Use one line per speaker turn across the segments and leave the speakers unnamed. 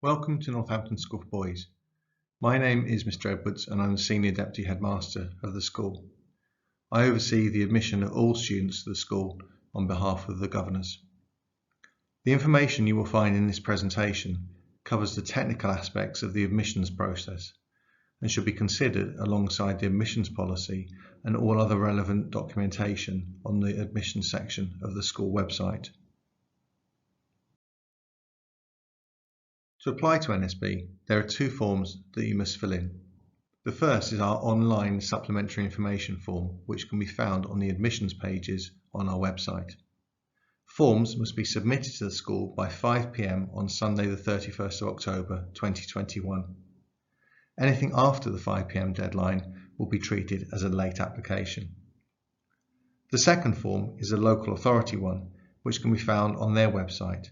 Welcome to Northampton School for Boys. My name is Mr Edwards and I'm the Senior Deputy Headmaster of the school. I oversee the admission of all students to the school on behalf of the governors. The information you will find in this presentation covers the technical aspects of the admissions process and should be considered alongside the admissions policy and all other relevant documentation on the admissions section of the school website. To apply to NSB, there are two forms that you must fill in. The first is our online supplementary information form, which can be found on the admissions pages on our website. Forms must be submitted to the school by 5 p.m. on Sunday the 31st of October 2021. Anything after the 5 p.m. deadline will be treated as a late application. The second form is a local authority one, which can be found on their website.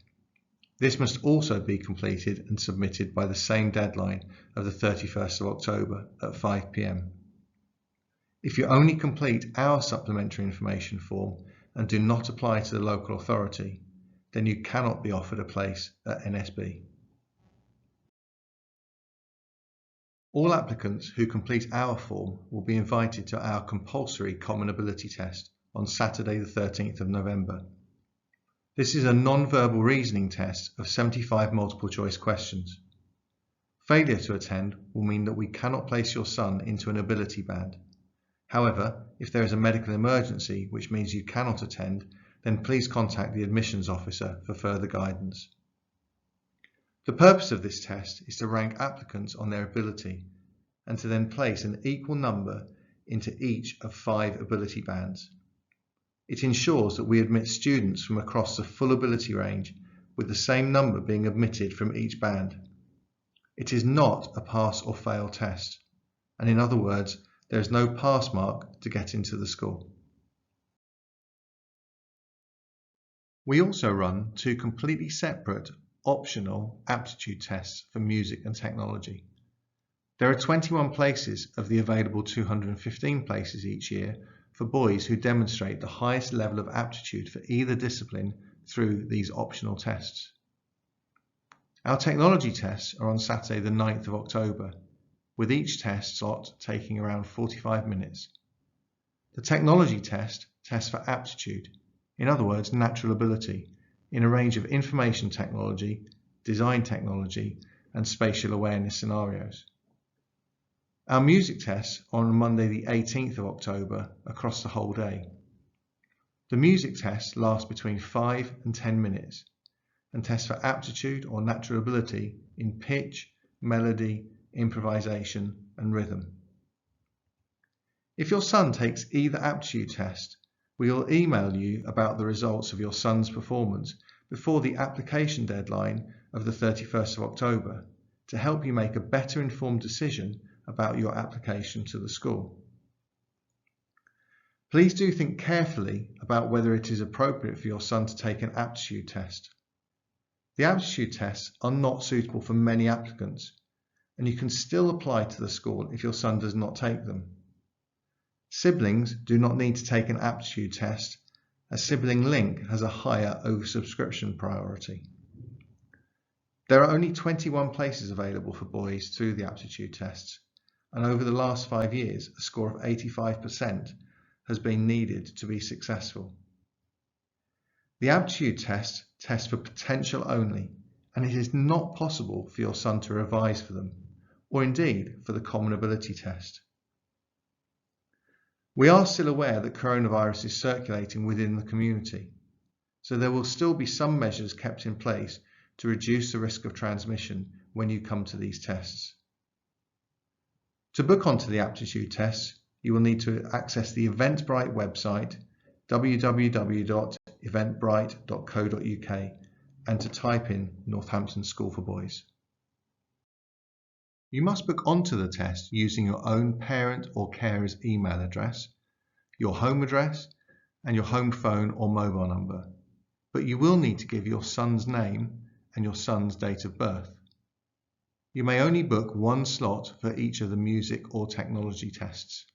This must also be completed and submitted by the same deadline of the 31st of October at 5 p.m. If you only complete our supplementary information form and do not apply to the local authority, then you cannot be offered a place at NSB. All applicants who complete our form will be invited to our compulsory Common Ability Test on Saturday the 13th of November. This is a non-verbal reasoning test of 75 multiple choice questions. Failure to attend will mean that we cannot place your son into an ability band. However, if there is a medical emergency which means you cannot attend, then please contact the admissions officer for further guidance. The purpose of this test is to rank applicants on their ability and to then place an equal number into each of 5 ability bands. It ensures that we admit students from across the full ability range with the same number being admitted from each band. It is not a pass or fail test, and in other words, there is no pass mark to get into the school. We also run 2 completely separate optional aptitude tests for music and technology. There are 21 places of the available 215 places each year for boys who demonstrate the highest level of aptitude for either discipline through these optional tests. Our technology tests are on Saturday the 9th of October, with each test slot taking around 45 minutes. The technology test tests for aptitude, in other words natural ability, in a range of information technology, design technology and spatial awareness scenarios. Our music tests are on Monday the 18th of October across the whole day. The music tests last between 5 and 10 minutes and test for aptitude or natural ability in pitch, melody, improvisation and rhythm. If your son takes either aptitude test, we will email you about the results of your son's performance before the application deadline of the 31st of October to help you make a better informed decision about your application to the school. Please do think carefully about whether it is appropriate for your son to take an aptitude test. The aptitude tests are not suitable for many applicants, and you can still apply to the school if your son does not take them. Siblings do not need to take an aptitude test, as sibling link has a higher oversubscription priority. There are only 21 places available for boys through the aptitude tests, and over the last 5 years, a score of 85% has been needed to be successful. The aptitude test tests for potential only, and it is not possible for your son to revise for them, or indeed for the common ability test. We are still aware that coronavirus is circulating within the community, so there will still be some measures kept in place to reduce the risk of transmission when you come to these tests. To book onto the aptitude tests, you will need to access the Eventbrite website www.eventbrite.co.uk and to type in Northampton School for Boys. You must book onto the test using your own parent or carer's email address, your home address and your home phone or mobile number, but you will need to give your son's name and your son's date of birth. You may only book 1 slot for each of the music or technology tests.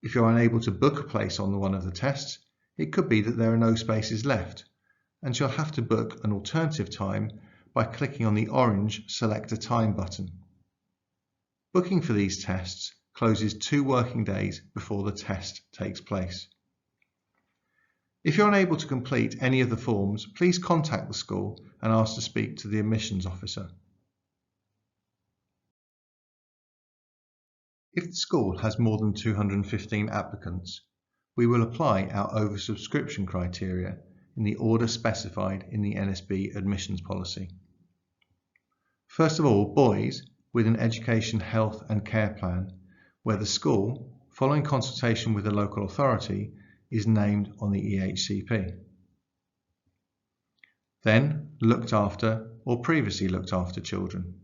If you're unable to book a place on one of the tests, it could be that there are no spaces left, and you'll have to book an alternative time by clicking on the orange Select a Time button. Booking for these tests closes 2 working days before the test takes place. If you're unable to complete any of the forms, please contact the school and ask to speak to the admissions officer. If the school has more than 215 applicants, we will apply our oversubscription criteria in the order specified in the NSB admissions policy. First of all, boys with an education, health and care plan, where the school, following consultation with the local authority, is named on the EHCP. Then, looked after or previously looked after children.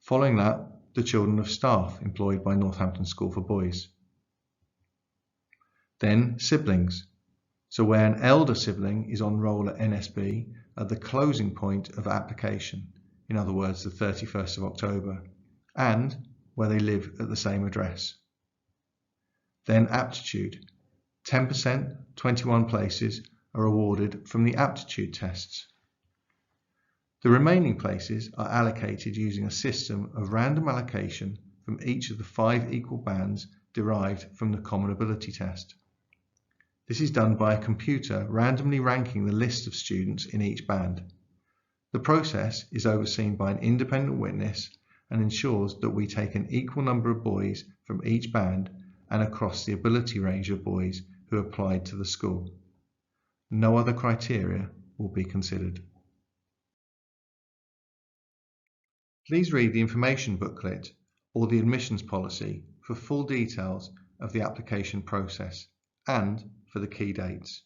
Following that, the children of staff employed by Northampton School for Boys. Then, siblings. So where an elder sibling is on roll at NSB at the closing point of application, in other words the 31st of October, and where they live at the same address. Then aptitude. 10%, 21 places, are awarded from the aptitude tests. The remaining places are allocated using a system of random allocation from each of the 5 equal bands derived from the Common Ability Test. This is done by a computer randomly ranking the list of students in each band. The process is overseen by an independent witness and ensures that we take an equal number of boys from each band and across the ability range of boys who applied to the school. No other criteria will be considered. Please read the information booklet or the admissions policy for full details of the application process and for the key dates.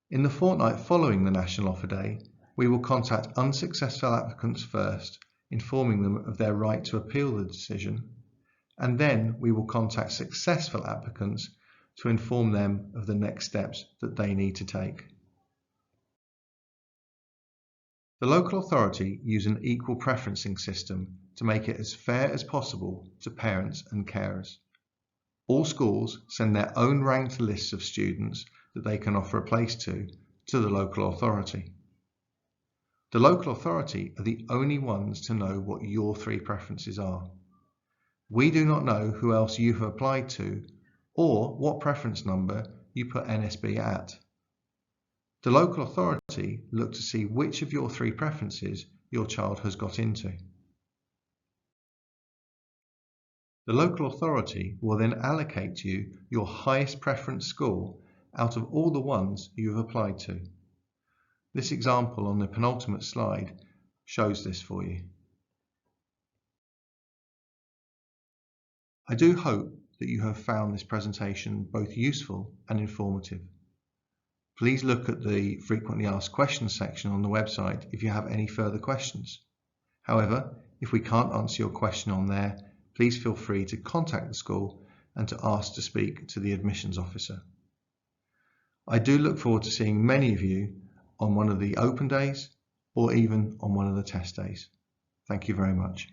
In the fortnight following the National Offer Day, we will contact unsuccessful applicants first, informing them of their right to appeal the decision, and then we will contact successful applicants to inform them of the next steps that they need to take. The local authority use an equal preferencing system to make it as fair as possible to parents and carers. All schools send their own ranked lists of students that they can offer a place to the local authority. The local authority are the only ones to know what your 3 preferences are. We do not know who else you have applied to or what preference number you put NSB at. The local authority look to see which of your 3 preferences your child has got into. The local authority will then allocate you your highest preference school out of all the ones you have applied to. This example on the penultimate slide shows this for you. I do hope that you have found this presentation both useful and informative. Please look at the frequently asked questions section on the website if you have any further questions. However, if we can't answer your question on there, please feel free to contact the school and to ask to speak to the admissions officer. I do look forward to seeing many of you on one of the open days or even on one of the test days. Thank you very much.